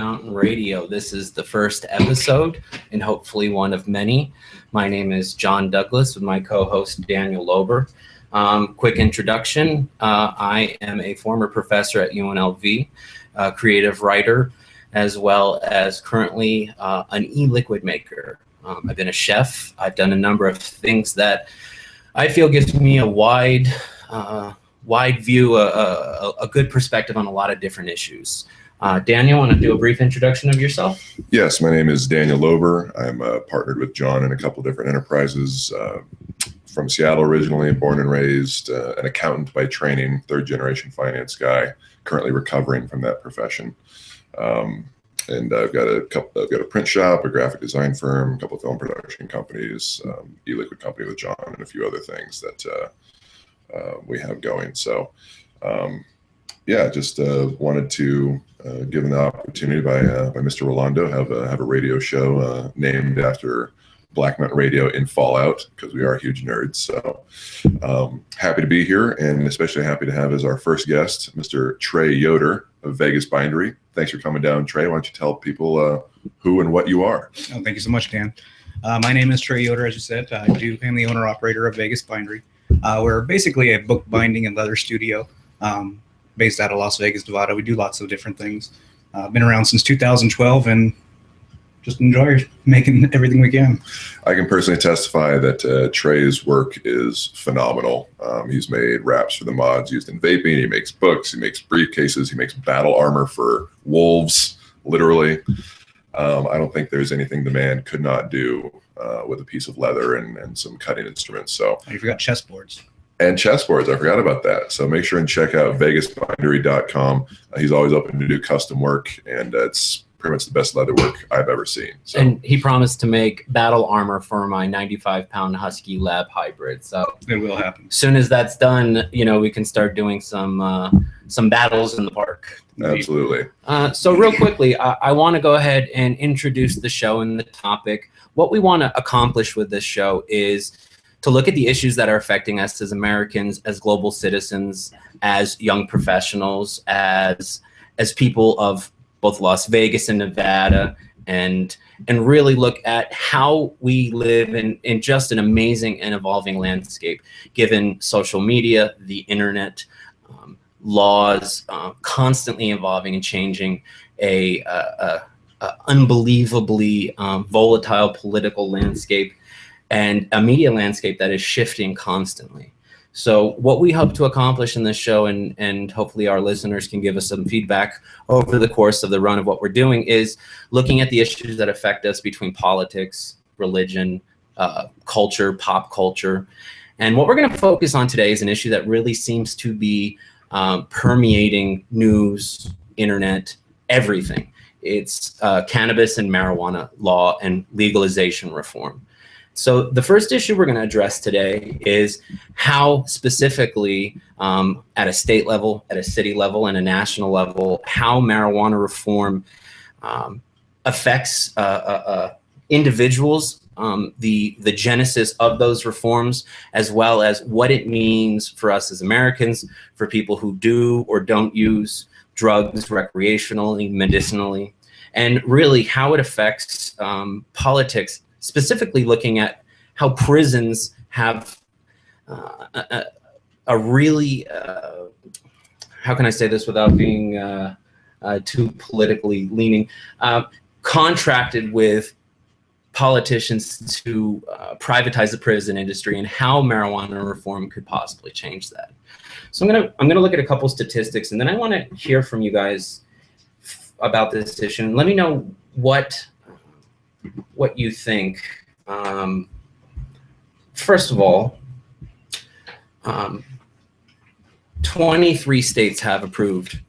Mountain Radio. This is the first episode and hopefully one of many. My name is John Douglas with my co-host Daniel Lowber. Quick introduction. I am a former professor at UNLV, a creative writer, as well as currently an e-liquid maker. I've been a chef. I've done a number of things that I feel gives me a wide view, a good perspective on a lot of different issues. Daniel, want to do a brief introduction of yourself? Yes, my name is Daniel Lowber. I'm partnered with John in a couple different enterprises. From Seattle originally, born and raised, an accountant by training, third-generation finance guy, currently recovering from that profession. And I've got a print shop, a graphic design firm, a couple of film production companies, e-liquid company with John, and a few other things that we have going. So, yeah, just wanted to given the opportunity by Mr. Rolando, have a radio show named after Black Mountain Radio in Fallout, because we are huge nerds. So happy to be here, and especially happy to have as our first guest, Mr. Tre Yoder of Vegas Bindery. Thanks for coming down, Tre. Why don't you tell people who and what you are? Oh, thank you so much, Dan. My name is Tre Yoder, as you said. I am the owner-operator of Vegas Bindery. We're basically a book binding and leather studio based out of Las Vegas, Nevada. We do lots of different things. Been around since 2012 and just enjoy making everything we can. I can personally testify that Tre's work is phenomenal. He's made wraps for the mods used in vaping. He makes books. He makes briefcases. He makes battle armor for wolves, literally. I don't think there's anything the man could not do with a piece of leather and some cutting instruments. So you forgot chessboards. And chessboards, I forgot about that. So make sure and check out vegasbindery.com. He's always open to do custom work, and it's pretty much the best leather work I've ever seen. So. And he promised to make battle armor for my 95-pound Husky Lab hybrid. So it will happen. As soon as that's done, we can start doing some battles in the park. Absolutely. So real quickly, I want to go ahead and introduce the show and the topic. What we want to accomplish with this show is to look at the issues that are affecting us as Americans, as global citizens, as young professionals, as people of both Las Vegas and Nevada, and really look at how we live in just an amazing and evolving landscape, given social media, the internet, laws constantly evolving and changing, a unbelievably volatile political landscape, and a media landscape that is shifting constantly. So what we hope to accomplish in this show, and hopefully our listeners can give us some feedback over the course of the run of what we're doing, is looking at the issues that affect us between politics, religion, culture, pop culture. And what we're going to focus on today is an issue that really seems to be permeating news, internet, everything. It's cannabis and marijuana law and legalization reform. So the first issue we're going to address today is how specifically at a state level, at a city level, and a national level, how marijuana reform affects individuals, the genesis of those reforms, as well as what it means for us as Americans, for people who do or don't use drugs recreationally, medicinally, and really how it affects politics, specifically looking at how prisons have a really, how can I say this without being too politically leaning, contracted with politicians to privatize the prison industry, and how marijuana reform could possibly change that. So I'm gonna look at a couple statistics, and then I want to hear from you guys about this issue. And let me know what you think. First of all, 23 states have approved,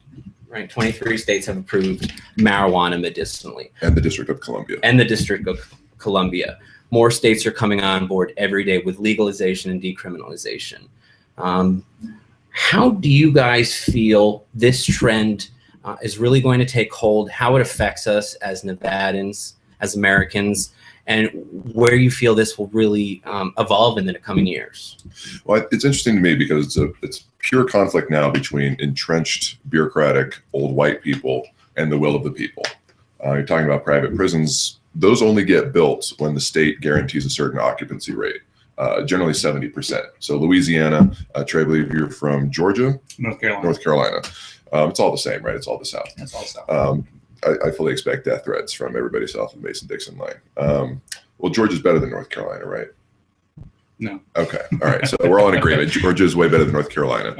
right? 23 states have approved marijuana medicinally. And the District of Columbia. And the District of Columbia. More states are coming on board every day with legalization and decriminalization. How do you guys feel this trend is really going to take hold, how it affects us as Nevadans, as Americans, and where you feel this will really evolve in the coming years? Well, it's interesting to me because it's pure conflict now between entrenched, bureaucratic, old white people and the will of the people. You're talking about private prisons. Those only get built when the state guarantees a certain occupancy rate, generally 70%. So Louisiana, Trey, I believe you're from Georgia? North Carolina. North Carolina. It's all the same, right? It's all the South. That's all South. I fully expect death threats from everybody south of the Mason-Dixon line. Well, Georgia's better than North Carolina, right? No. Okay. All right. So we're all in agreement. Georgia's way better than North Carolina.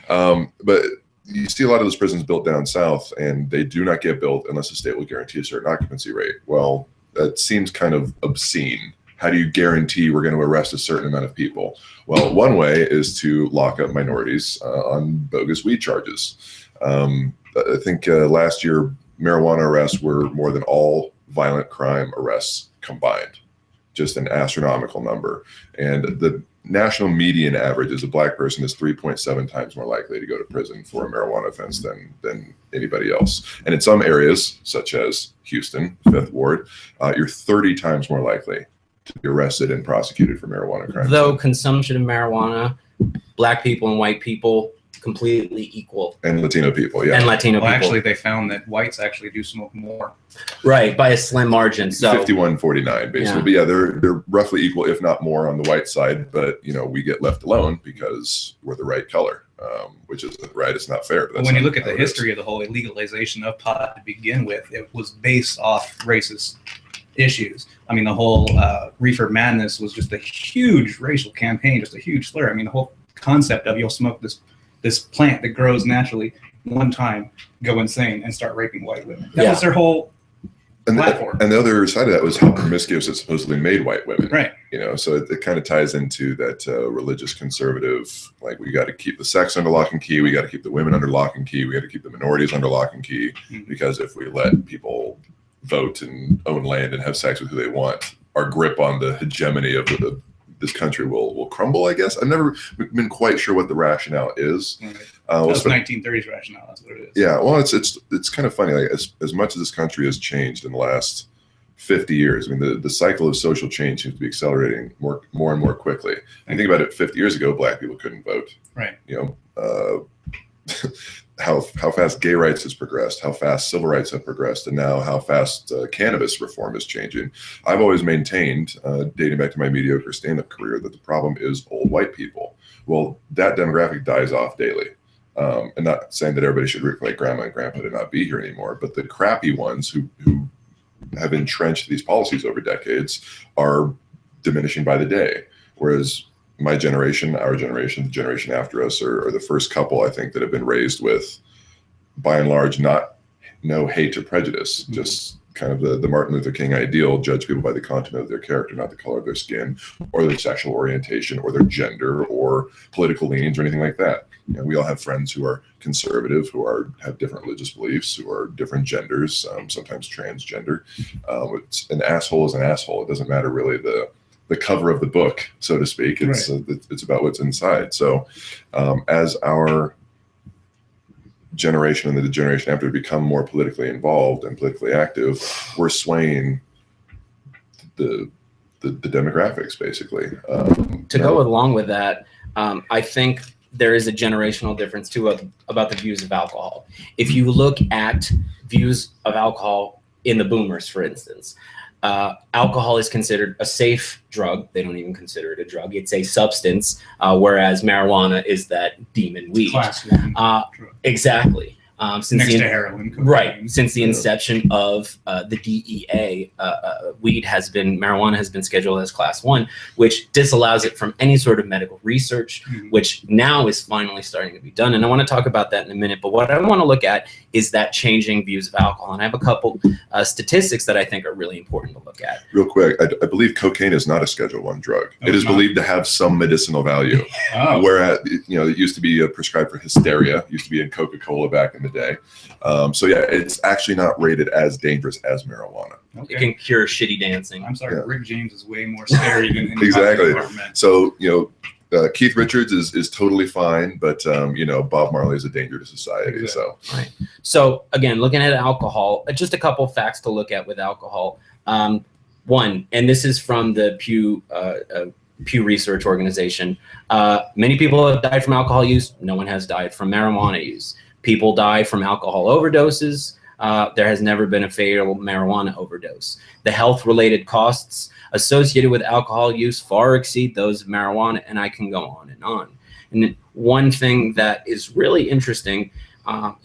Oh, okay. But you see a lot of those prisons built down south, and they do not get built unless the state will guarantee a certain occupancy rate. Well, that seems kind of obscene. How do you guarantee we're going to arrest a certain amount of people? Well, one way is to lock up minorities on bogus weed charges. I think last year, marijuana arrests were more than all violent crime arrests combined, just an astronomical number. And the national median average is a black person is 3.7 times more likely to go to prison for a marijuana offense than anybody else. And in some areas, such as Houston, 5th Ward, you're 30 times more likely to be arrested and prosecuted for marijuana crimes. Though consumption of marijuana, black people and white people completely equal. And Latino people, yeah. And Latino people. Actually, they found that whites actually do smoke more. Right, by a slim margin. So 51-49, basically. Yeah. But yeah, they're roughly equal, if not more, on the white side. But we get left alone because we're the right color, which isn't right. It's not fair. But when you look at the history of the whole illegalization of pot to begin with, it was based off racist issues. I mean, the whole reefer madness was just a huge racial campaign, just a huge slur. I mean, the whole concept of you'll smoke this plant that grows naturally one time, go insane, and start raping white women. That was their whole platform. And the other side of that was how promiscuous it supposedly made white women. Right. So it kind of ties into that religious conservative, like we got to keep the sex under lock and key, we got to keep the women under lock and key, we got to keep the minorities under lock and key, because if we let people vote and own land and have sex with who they want, our grip on the hegemony of this country will crumble, I guess. I've never been quite sure what the rationale is. Right. That was 1930s rationale. That's what it is. Yeah, well, it's kind of funny. Like as much as this country has changed in the last 50 years, I mean, the cycle of social change seems to be accelerating more and more quickly. And you think about it, 50 years ago, black people couldn't vote. Right. How fast gay rights has progressed, how fast civil rights have progressed, and now how fast cannabis reform is changing. I've always maintained, dating back to my mediocre stand-up career, that the problem is old white people. Well, that demographic dies off daily. And not saying that everybody should look like grandma and grandpa to not be here anymore, but the crappy ones who have entrenched these policies over decades are diminishing by the day. Whereas my generation, our generation, the generation after us are the first couple, I think, that have been raised with, by and large, no hate or prejudice, just kind of the Martin Luther King ideal: judge people by the content of their character, not the color of their skin, or their sexual orientation, or their gender, or political leanings, or anything like that. We all have friends who are conservative, who have different religious beliefs, who are different genders, sometimes transgender. An asshole is an asshole. It doesn't matter really the cover of the book, so to speak. It's it's about what's inside. So as our generation and the generation after become more politically involved and politically active, we're swaying the demographics, basically. To go along with that, I think there is a generational difference too about the views of alcohol. If you look at views of alcohol in the boomers, for instance, alcohol is considered a safe drug. They don't even consider it a drug. It's a substance, whereas marijuana is that demon weed. Class 1 drug. Exactly. Since next to heroin. Cocaine. Right. Since the inception of the DEA, marijuana has been scheduled as class 1, which disallows it from any sort of medical research, which now is finally starting to be done. And I want to talk about that in a minute. But what I want to look at is that changing views of alcohol. And I have a couple statistics that I think are really important to look at. Real quick, I believe cocaine is not a Schedule 1 drug. It is believed to have some medicinal value. Whereas, it used to be prescribed for hysteria. It used to be in Coca-Cola back in the day. So yeah, it's actually not rated as dangerous as marijuana. Okay. It can cure shitty dancing. I'm sorry, Rick James is way more scary than exactly. So Keith Richards is totally fine, but Bob Marley is a danger to society. Exactly. So right. So again, looking at alcohol, just a couple facts to look at with alcohol. One, and this is from the Pew Research Organization. Many people have died from alcohol use. No one has died from marijuana use. People die from alcohol overdoses. there has never been a fatal marijuana overdose. The health-related costs associated with alcohol use far exceed those of marijuana, and I can go on and on. And one thing that is really interesting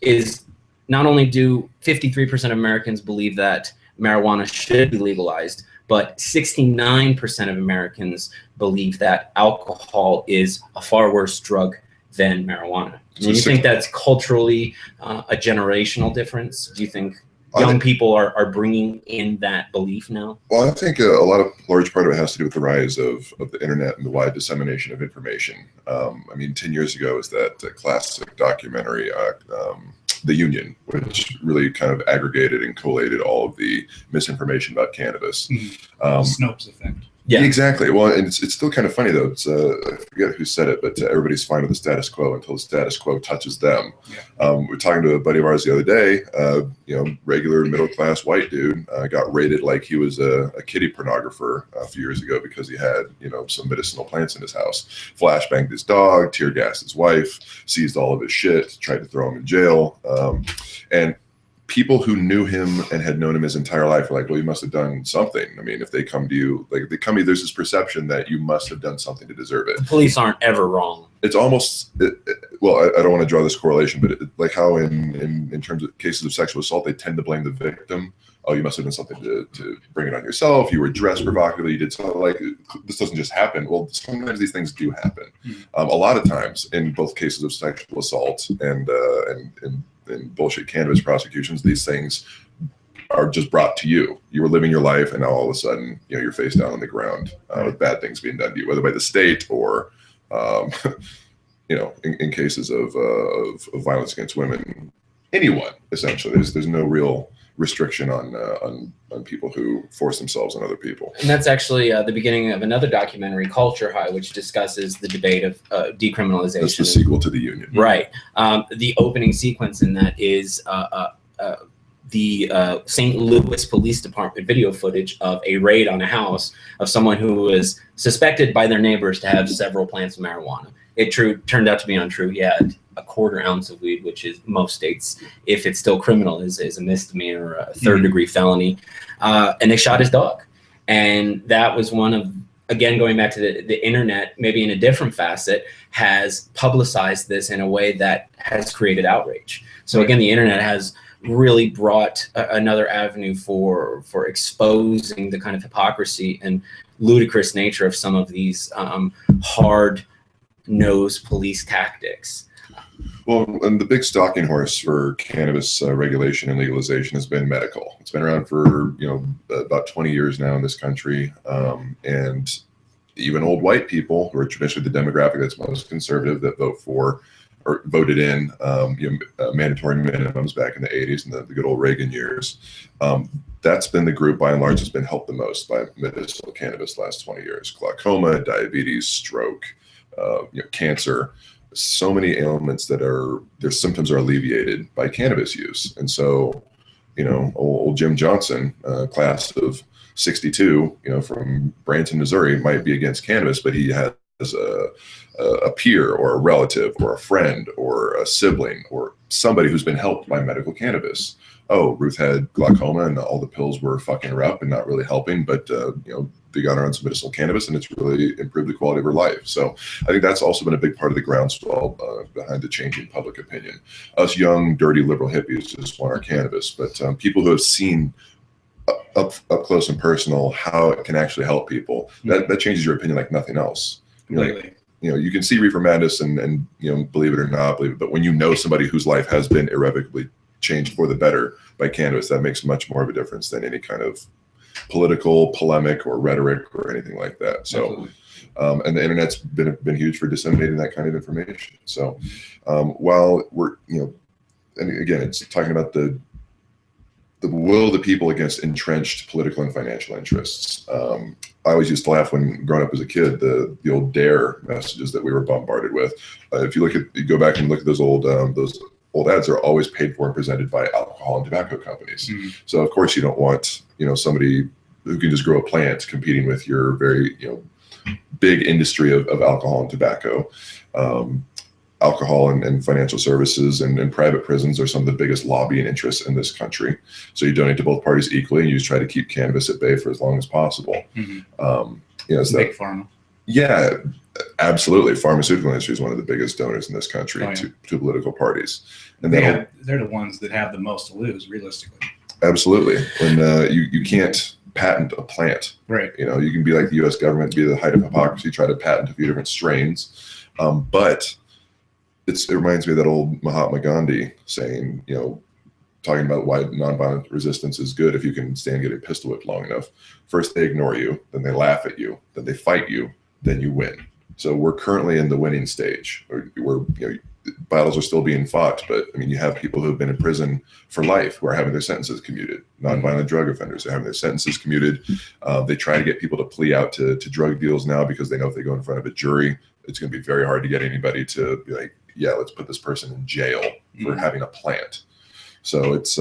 is not only do 53% of Americans believe that marijuana should be legalized, but 69% of Americans believe that alcohol is a far worse drug than marijuana. Do you think that's culturally a generational difference? Do you think young people are bringing in that belief now? Well, I think a large part of it has to do with the rise of the internet and the wide dissemination of information. I mean, 10 years ago is that classic documentary, The Union, which really kind of aggregated and collated all of the misinformation about cannabis. Snopes effect. Yeah, exactly. Well, and it's still kind of funny though. It's I forget who said it, but everybody's fine with the status quo until the status quo touches them. Yeah. We were talking to a buddy of ours the other day. Regular middle class white dude got raided like he was a kiddie pornographer a few years ago because he had some medicinal plants in his house. Flashbanged his dog, tear gassed his wife, seized all of his shit, tried to throw him in jail, and people who knew him and had known him his entire life are like, well, you must have done something. I mean, if they come to you, there's this perception that you must have done something to deserve it. The police aren't ever wrong. It's almost, well, I don't want to draw this correlation, but like how in terms of cases of sexual assault, they tend to blame the victim. Oh, you must have done something to bring it on yourself. You were dressed provocatively. You did something like this. Doesn't just happen. Well, sometimes these things do happen. A lot of times, in both cases of sexual assault and bullshit cannabis prosecutions, these things are just brought to you. You were living your life, and now all of a sudden, you're face down on the ground with bad things being done to you, whether by the state or, in cases of violence against women, anyone essentially. There's no real restriction on people who force themselves on other people. And that's actually the beginning of another documentary, Culture High, which discusses the debate of decriminalization. That's the sequel to The Union. Right. The opening sequence in that is the St. Louis Police Department video footage of a raid on a house of someone who was suspected by their neighbors to have several plants of marijuana. It turned out to be untrue. He had a quarter ounce of weed, which is most states, if it's still criminal, is a misdemeanor or a third-degree felony. And they shot his dog. And that was one of, again, going back to the internet, maybe in a different facet, has publicized this in a way that has created outrage. So again, the internet has really brought another avenue for exposing the kind of hypocrisy and ludicrous nature of some of these hard-nosed police tactics. Well, and the big stalking horse for cannabis regulation and legalization has been medical. It's been around for about 20 years now in this country, and even old white people who are traditionally the demographic that's most conservative that vote for or voted in mandatory minimums back in the 80s and the good old Reagan years. That's been the group by and large that's been helped the most by medicinal cannabis the last 20 years. Glaucoma, diabetes, stroke, cancer. So many ailments that their symptoms are alleviated by cannabis use. And so, old Jim Johnson, class of 62, from Branson, Missouri, might be against cannabis, but he has a peer or a relative or a friend or a sibling or somebody who's been helped by medical cannabis. Oh, Ruth had glaucoma and all the pills were fucking her up and not really helping, but they got her on some medicinal cannabis and it's really improved the quality of her life. So I think that's also been a big part of the groundswell behind the changing public opinion. Us young, dirty liberal hippies just want our cannabis, but people who have seen up close and personal how it can actually help people, that changes your opinion like nothing else. You can see Reefer Madness and believe it or not believe it, but when you know somebody whose life has been irrevocably changed for the better by cannabis, that makes much more of a difference than any kind of political polemic or rhetoric or anything like that. So, and the internet's been huge for disseminating that kind of information. So, while we're, and again, it's talking about the will of the people against entrenched political and financial interests. I always used to laugh when growing up as a kid, the old DARE messages that we were bombarded with. If you go back and look at those old ads, are always paid for and presented by alcohol and tobacco companies. So of course you don't want, somebody who can just grow a plant competing with your very, big industry of alcohol and tobacco. alcohol and financial services and private prisons are some of the biggest lobbying interests in this country. So you donate to both parties equally, and you just try to keep cannabis at bay for as long as possible. So Big pharma. Yeah, absolutely. Pharmaceutical industry is one of the biggest donors in this country to political parties, and they're the ones that have the most to lose, realistically. Absolutely, and you can't patent a plant, right? You can be like the U.S. government, be the height of hypocrisy, try to patent a few different strains, but it reminds me of that old Mahatma Gandhi saying, talking about why nonviolent resistance is good if you can stand getting pistol whipped long enough. First they ignore you, then they laugh at you, then they fight you, then you win. So we're currently in the winning stage, where battles are still being fought, but I mean, you have people who have been in prison for life who are having their sentences commuted. Nonviolent drug offenders are having their sentences commuted. They try to get people to plea out to drug deals now because they know if they go in front of a jury, it's going to be very hard to get anybody to be like, yeah, let's put this person in jail for having a plant. So it's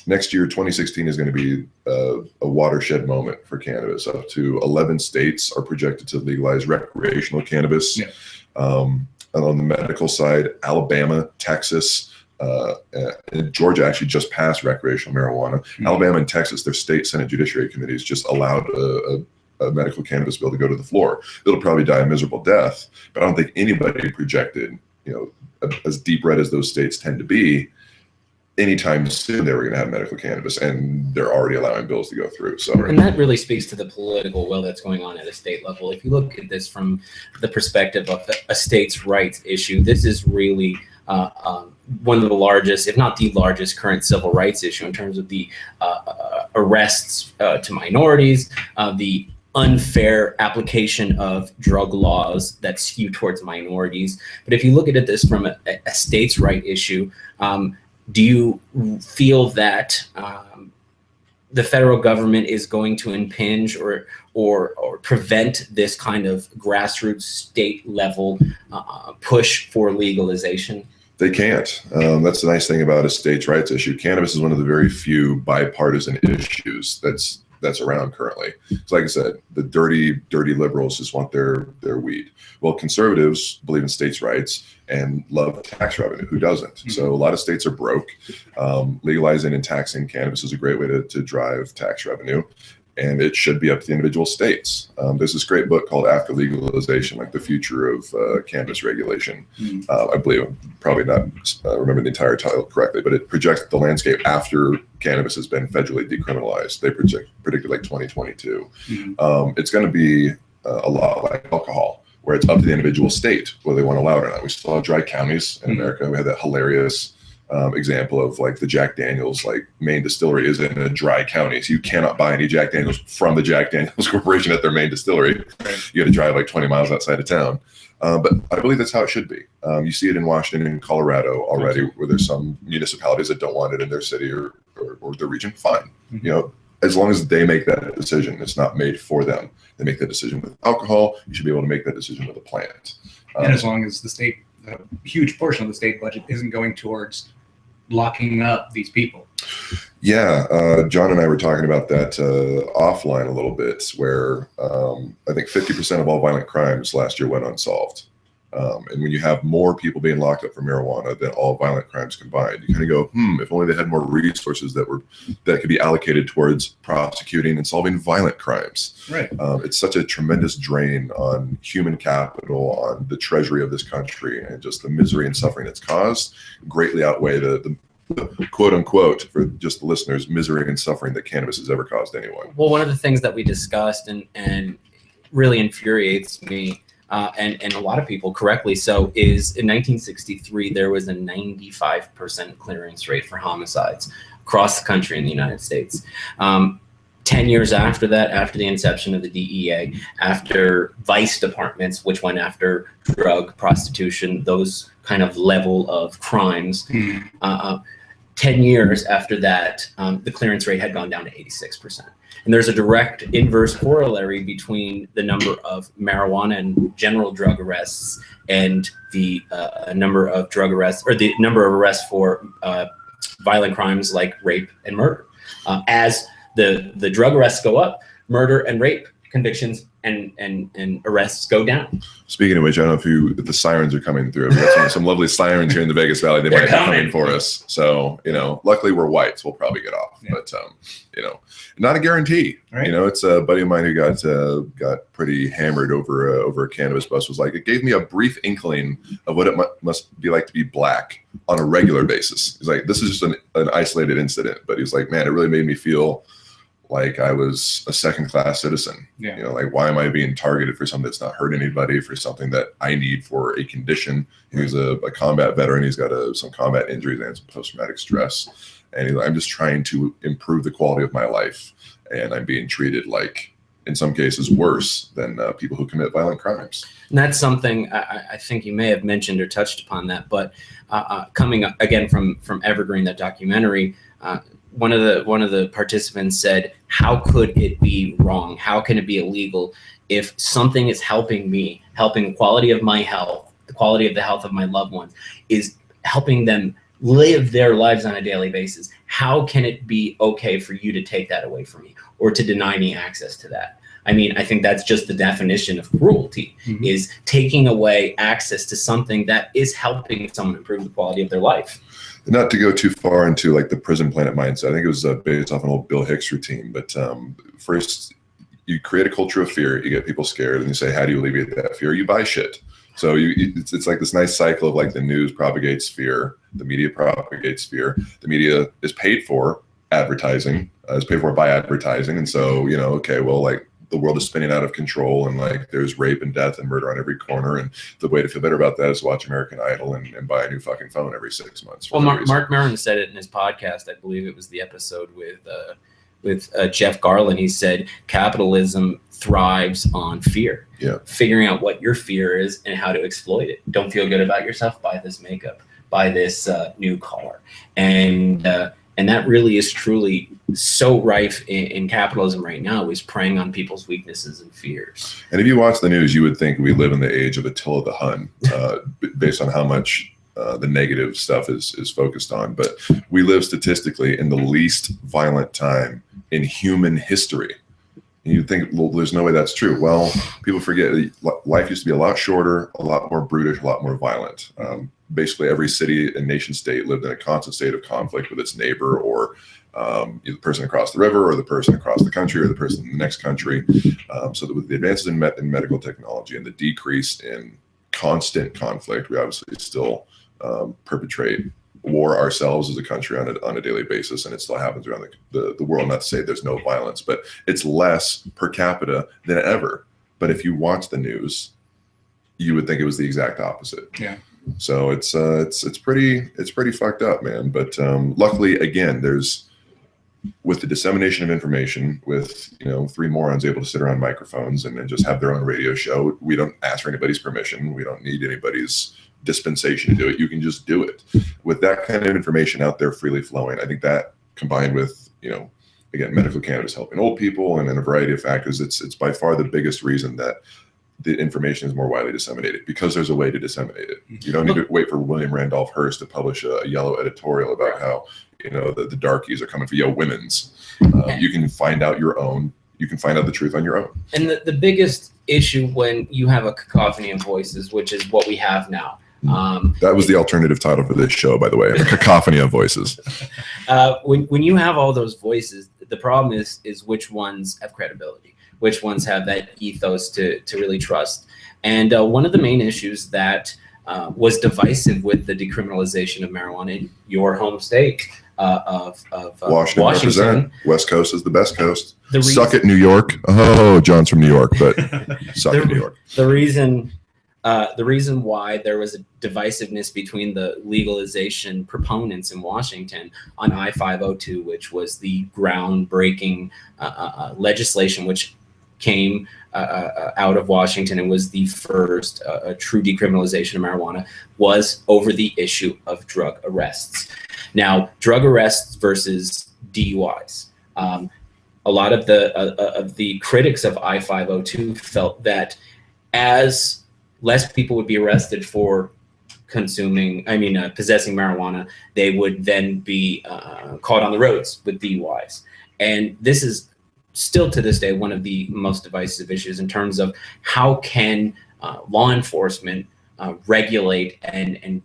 next year, 2016 is going to be a watershed moment for cannabis. Up to 11 states are projected to legalize recreational cannabis. Yeah. And on the medical side, Alabama, Texas, and Georgia actually just passed recreational marijuana. Alabama and Texas, their state Senate Judiciary Committees just allowed a medical cannabis bill to go to the floor. It'll probably die a miserable death, but I don't think anybody projected, as deep red as those states tend to be, anytime soon they were going to have medical cannabis, and they're already allowing bills to go through. So, and that really speaks to the political will that's going on at a state level. If you look at this from the perspective of a states' rights issue, this is really one of the largest, if not the largest, current civil rights issue in terms of the arrests to minorities, the unfair application of drug laws that skew towards minorities. But if you look at this from a states' right issue, do you feel that the federal government is going to impinge or prevent this kind of grassroots state level push for legalization? They can't. That's the nice thing about a states' rights issue. Cannabis is one of the very few bipartisan issues that's around currently. So like I said, the dirty liberals just want their weed. Well, conservatives believe in states' rights and love tax revenue. Who doesn't? So a lot of states are broke. Legalizing and taxing cannabis is a great way to drive tax revenue, and it should be up to the individual states. There's this great book called After Legalization, like the future of cannabis regulation. I believe, I'm probably not remember the entire title correctly, but it projects the landscape after cannabis has been federally decriminalized. They predicted like 2022. It's going to be a lot like alcohol, where it's up to the individual state whether they want to allow it or not. We still have dry counties in America. We had that hilarious example of like the Jack Daniels, like main distillery is in a dry county, so you cannot buy any Jack Daniels from the Jack Daniels Corporation at their main distillery. You got to drive like 20 miles outside of town. But I believe that's how it should be. You see it in Washington and Colorado already, where there's some municipalities that don't want it in their city or their region. Fine, as long as they make that decision, it's not made for them. They make that decision with alcohol. You should be able to make that decision with a plant. And as long as the state, a huge portion of the state budget isn't going towards locking up these people. Yeah, John and I were talking about that offline a little bit, where I think 50% of all violent crimes last year went unsolved. And when you have more people being locked up for marijuana than all violent crimes combined, you kind of go, if only they had more resources that could be allocated towards prosecuting and solving violent crimes. Right. It's such a tremendous drain on human capital, on the treasury of this country, and just the misery and suffering it's caused greatly outweigh the quote unquote, for just the listeners, misery and suffering that cannabis has ever caused anyone. Well, one of the things that we discussed and really infuriates me, and a lot of people correctly so, is in 1963 there was a 95% clearance rate for homicides across the country in the United States. 10 years after that, after the inception of the DEA, after vice departments, which went after drug, prostitution, those kind of level of crimes, 10 years after that, the clearance rate had gone down to 86%. And there's a direct inverse corollary between the number of marijuana and general drug arrests and the number of drug arrests, or the number of arrests for violent crimes like rape and murder. As the drug arrests go up, murder and rape convictions and arrests go down. Speaking of which, I don't know if the sirens are coming through. We've got some lovely sirens here in the Vegas Valley. They might be coming for us. So, luckily we're white, so we'll probably get off. Yeah. But, not a guarantee. Right. It's a buddy of mine who got pretty hammered over a cannabis bust. Was like, it gave me a brief inkling of what it must be like to be black on a regular basis. He's like, this is just an isolated incident. But he's like, man, it really made me feel like I was a second-class citizen. Yeah. Like, why am I being targeted for something that's not hurt anybody, for something that I need for a condition? He's a combat veteran. He's got some combat injuries and some post-traumatic stress. And I'm just trying to improve the quality of my life. And I'm being treated like, in some cases, worse than people who commit violent crimes. And that's something I think you may have mentioned or touched upon that. But coming up, again from Evergreen, that documentary, one of the participants said, how could it be wrong? How can it be illegal if something is helping me, helping the quality of my health, the quality of the health of my loved ones, is helping them live their lives on a daily basis? How can it be okay for you to take that away from me or to deny me access to that? I mean, I think that's just the definition of cruelty, is taking away access to something that is helping someone improve the quality of their life. Not to go too far into like the prison planet mindset. I think it was based off an old Bill Hicks routine. But first, you create a culture of fear. You get people scared, and you say, "How do you alleviate that fear?" You buy shit. So it's like this nice cycle of like the news propagates fear, the media propagates fear. The media is paid for advertising, is paid for by advertising, and so okay, well, like, the world is spinning out of control, and like there's rape and death and murder on every corner. And the way to feel better about that is watch American Idol and buy a new fucking phone every 6 months. Well, Mark Maron said it in his podcast. I believe it was the episode with Jeff Garland. He said capitalism thrives on fear. Yeah. Figuring out what your fear is and how to exploit it. Don't feel good about yourself? Buy this makeup. Buy this new car. And that really is truly so rife in capitalism right now, is preying on people's weaknesses and fears. And if you watch the news, you would think we live in the age of Attila the Hun, based on how much the negative stuff is focused on. But we live statistically in the least violent time in human history. And you think, well, there's no way that's true. Well, people forget life used to be a lot shorter, a lot more brutish, a lot more violent. Basically, every city and nation state lived in a constant state of conflict with its neighbor, or the person across the river, or the person across the country, or the person in the next country. So that with the advances in medical technology and the decrease in constant conflict, we obviously still perpetrate war ourselves as a country on a daily basis, and it still happens around the world. Not to say there's no violence, but it's less per capita than ever. But if you watch the news, you would think it was the exact opposite. Yeah. So it's pretty fucked up, man. But luckily, again, with the dissemination of information, with 3 morons able to sit around microphones and then just have their own radio show, we don't ask for anybody's permission. We don't need anybody's dispensation to do it. You can just do it. With that kind of information out there freely flowing, I think that, combined with again, medical cannabis helping old people and a variety of factors, it's by far the biggest reason that the information is more widely disseminated, because there's a way to disseminate it. You don't need to wait for William Randolph Hearst to publish a yellow editorial about how the darkies are coming for women's. You can find out your own. You can find out the truth on your own. And the biggest issue when you have a cacophony of voices, which is what we have now. That was the alternative title for this show, by the way, a cacophony of voices. When you have all those voices, the problem is which ones have credibility, which ones have that ethos to really trust. And one of the main issues that was divisive with the decriminalization of marijuana in your home state of Washington. West Coast is the best coast. Suck it, New York. Oh, John's from New York, but suck it, New York. The reason why there was a divisiveness between the legalization proponents in Washington on I-502, which was the groundbreaking legislation which came out of Washington and was the first true decriminalization of marijuana, was over the issue of drug arrests. Now, drug arrests versus DUIs. A lot of the critics of I-502 felt that as less people would be arrested for possessing marijuana, they would then be caught on the roads with DUIs. And this is still to this day one of the most divisive issues in terms of how can law enforcement regulate and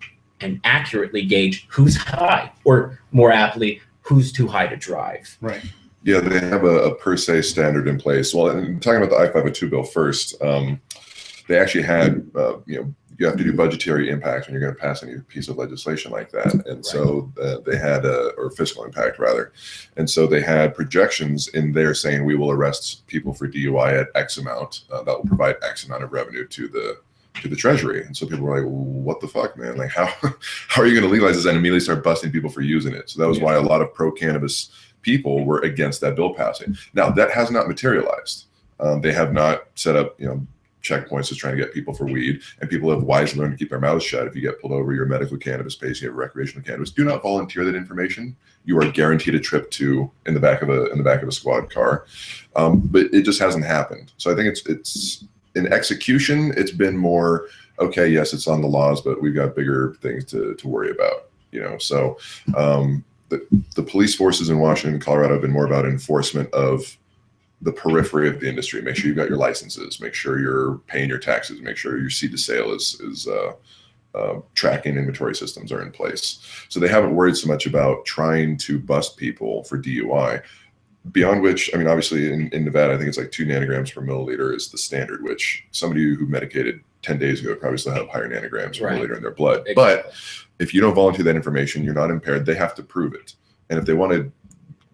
accurately gauge who's high, or more aptly, who's too high to drive. Right. Yeah, they have a per se standard in place. Well, and talking about the I-502 bill first, they actually had, you have to do budgetary impact when you're going to pass any piece of legislation like that. And right. So they had, or fiscal impact rather. And so they had projections in there saying we will arrest people for DUI at X amount. That will provide X amount of revenue to the Treasury. And so people were like, well, what the fuck, man? Like, how are you going to legalize this and immediately start busting people for using it? So that was why a lot of pro-cannabis people were against that bill passing. Now, that has not materialized. They have not set up, checkpoints to trying to get people for weed, and people have wisely learned to keep their mouths shut. If you get pulled over, your medical cannabis patient, you have recreational cannabis, do not volunteer that information. You are guaranteed a trip in the back of a squad car. But it just hasn't happened. So I think it's in execution, it's been more, okay, yes, it's on the laws, but we've got bigger things to worry about, So the police forces in Washington and Colorado have been more about enforcement of the periphery of the industry. Make sure you've got your licenses, make sure you're paying your taxes, make sure your seed to sale is tracking inventory systems are in place. So they haven't worried so much about trying to bust people for DUI, beyond which, I mean, obviously in Nevada, I think it's like 2 nanograms per milliliter is the standard, which somebody who medicated 10 days ago probably still have higher nanograms per milliliter in their blood. Exactly. But if you don't volunteer that information, you're not impaired, they have to prove it. And if they want to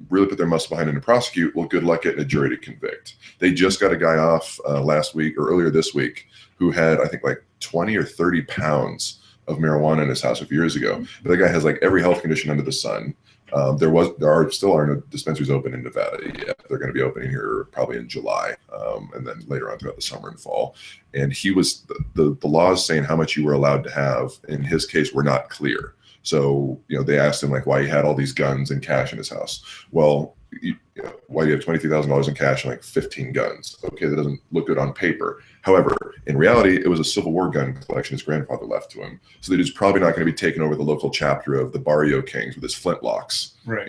really put their muscle behind it and prosecute, well, good luck getting a jury to convict. They just got a guy off last week or earlier this week who had, I think, like 20 or 30 pounds of marijuana in his house a few years ago. But that guy has like every health condition under the sun. There still are no dispensaries open in Nevada yet. They're going to be opening here probably in July, and then later on throughout the summer and fall. And he was the laws saying how much you were allowed to have in his case were not clear. So, they asked him like why he had all these guns and cash in his house. Well, why do you have $23,000 in cash and like 15 guns? Okay, that doesn't look good on paper. However, in reality, it was a Civil War gun collection his grandfather left to him. So that he's probably not going to be taking over the local chapter of the Barrio Kings with his flintlocks. Right.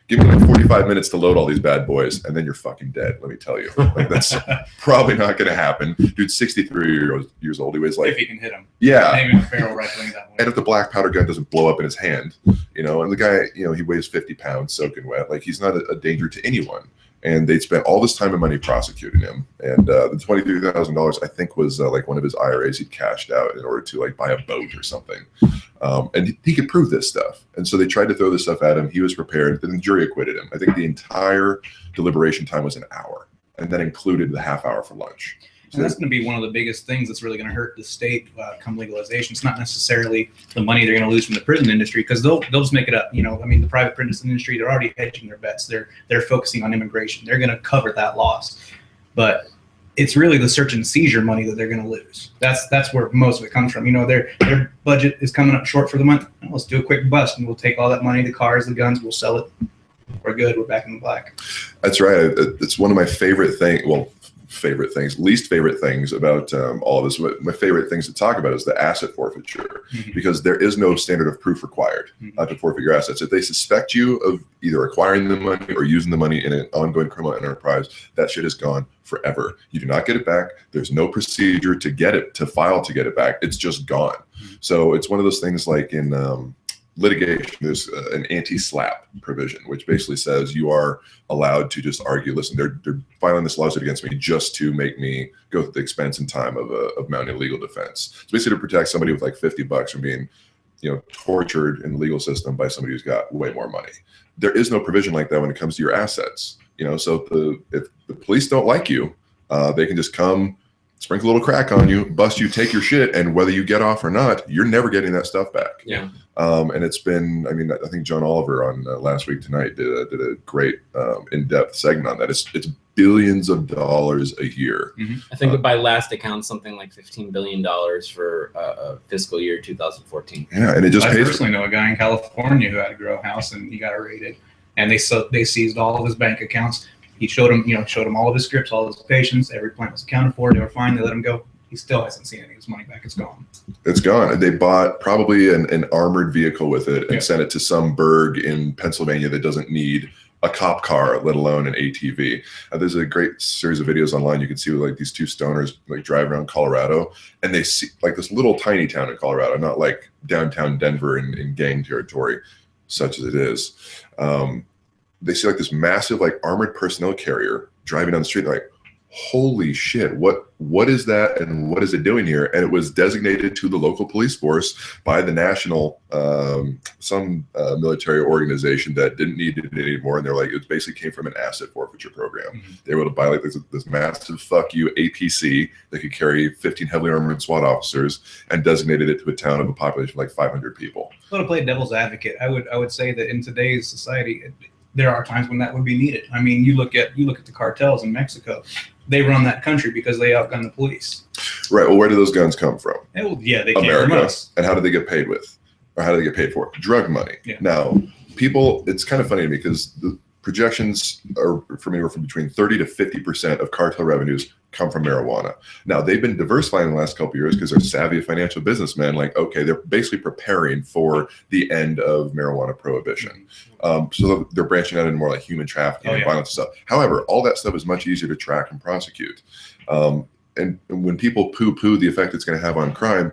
Give me like 45 minutes to load all these bad boys, and then you're fucking dead, let me tell you. Like, that's probably not going to happen. Dude's 63 years old. He weighs like... If he can hit him. Yeah. Maybe a barrel rifling that way. And if the black powder gun doesn't blow up in his hand, and the guy, he weighs 50 pounds soaking wet. Like, he's not a danger to anyone. And they'd spent all this time and money prosecuting him. And the $23,000, I think, was like one of his IRAs he'd cashed out in order to like buy a boat or something. And he could prove this stuff. And so they tried to throw this stuff at him. He was prepared. Then the jury acquitted him. I think the entire deliberation time was an hour, and that included the half hour for lunch. And that's going to be one of the biggest things that's really going to hurt the state come legalization. It's not necessarily the money they're going to lose from the prison industry, because they'll just make it up. The private prison industry, they're already hedging their bets. They're focusing on immigration. They're going to cover that loss. But it's really the search and seizure money that they're going to lose. That's where most of it comes from. Their budget is coming up short for the month. Well, let's do a quick bust, and we'll take all that money, the cars, the guns, we'll sell it. We're good. We're back in the black. That's right. It's one of my favorite things. Well, least favorite things about all of this. My favorite things to talk about is the asset forfeiture, because there is no standard of proof required to forfeit your assets. If they suspect you of either acquiring the money or using the money in an ongoing criminal enterprise, that shit is gone forever. You do not get it back. There's no procedure to file to get it back. It's just gone. So it's one of those things like in litigation, there's an anti-slap provision, which basically says you are allowed to just argue, listen, they're filing this lawsuit against me just to make me go through the expense and time of mounting a legal defense. It's basically to protect somebody with like $50 from being, tortured in the legal system by somebody who's got way more money. There is no provision like that when it comes to your assets. So if the police don't like you, they can just come, sprinkle a little crack on you, bust you, take your shit, and whether you get off or not, you're never getting that stuff back. Yeah. And it's been, I think John Oliver on Last Week Tonight did a great in-depth segment on that. It's billions of dollars a year. I think by last account, something like $15 billion for fiscal year 2014. Yeah, and it just I personally know a guy in California who had a grow house, and he got raided, and they seized all of his bank accounts. He showed him all of his scripts, all of his patients. Every plant was accounted for. They were fine. They let him go. He still hasn't seen any of his money back. It's gone. It's gone. They bought probably an armored vehicle with it and sent it to some burg in Pennsylvania that doesn't need a cop car, let alone an ATV. There's a great series of videos online you can see with like these two stoners like driving around Colorado, and they see like this little tiny town in Colorado, not like downtown Denver in gang territory, such as it is. They see like this massive like armored personnel carrier driving down the street. They're like, holy shit, what is that and what is it doing here? And it was designated to the local police force by the national military organization that didn't need it anymore, and they're like, it basically came from an asset forfeiture program. They were able to buy like this massive fuck you APC that could carry 15 heavily armored SWAT officers and designated it to a town of a population of like 500 people. Well, to play devil's advocate, I would say that in today's society, there are times when that would be needed. I mean, you look at the cartels in Mexico. They run that country because they outgun the police. Right. Well, where do those guns come from? Yeah, they came America. from us. And how do they get paid with? Or how do they get paid for? Drug money. Yeah. Now, people, it's kind of funny to me because the projections are from anywhere from between 30 to 50% of cartel revenues come from marijuana. Now, they've been diversifying in the last couple of years because they're savvy financial businessmen. Like, okay, they're basically preparing for the end of marijuana prohibition. So they're branching out into more like human trafficking and violence and stuff. However, all that stuff is much easier to track and prosecute. And when people poo-poo the effect it's going to have on crime,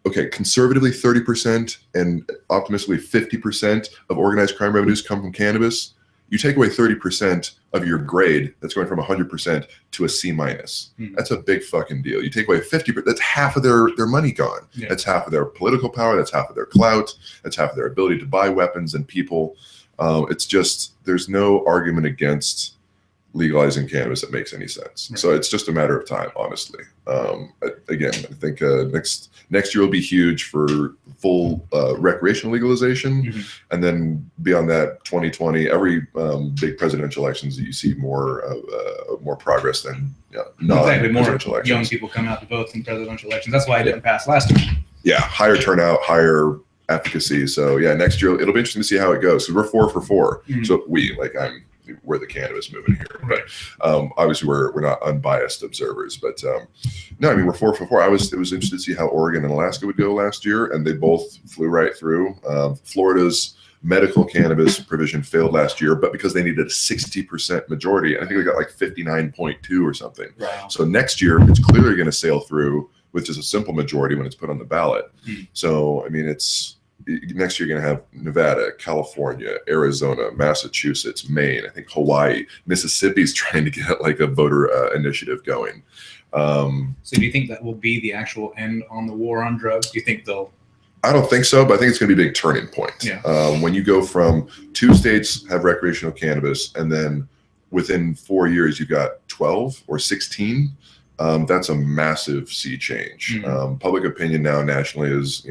okay, conservatively 30% and optimistically 50% of organized crime revenues come from cannabis. You take away 30% of your grade, that's going from 100% to a C-. That's a big fucking deal. You take away 50%, that's half of their money gone. Yeah. That's half of their political power. That's half of their clout. That's half of their ability to buy weapons and people. It's just, there's no argument against legalizing cannabis that makes any sense. Right. So it's just a matter of time, honestly. Again, I think next year will be huge for full recreational legalization. And then beyond that, 2020, every big presidential elections, you see more progress than non-presidential elections. Young people come out to vote in presidential elections. That's why I didn't pass last time. Yeah, higher turnout, higher efficacy. So yeah, next year it'll be interesting to see how it goes. So we're 4 for 4. So we're the cannabis movement here, but obviously we're not unbiased observers. But no, I mean, we're 4 for 4. It was interesting to see how Oregon and Alaska would go last year, and they both flew right through. Florida's medical cannabis provision failed last year, but because they needed a 60% majority, I think they got like 59.2 or something. Wow. So next year it's clearly going to sail through with just a simple majority when it's put on the ballot. So I mean, next year you're going to have Nevada, California, Arizona, Massachusetts, Maine, I think Hawaii, Mississippi's trying to get like a voter initiative going. So do you think that will be the actual end on the war on drugs? Do you think they'll? I don't think so, but I think it's going to be a big turning point. Yeah. When you go from 2 states have recreational cannabis, and then within 4 years you've got 12 or 16, that's a massive sea change. Public opinion now nationally is,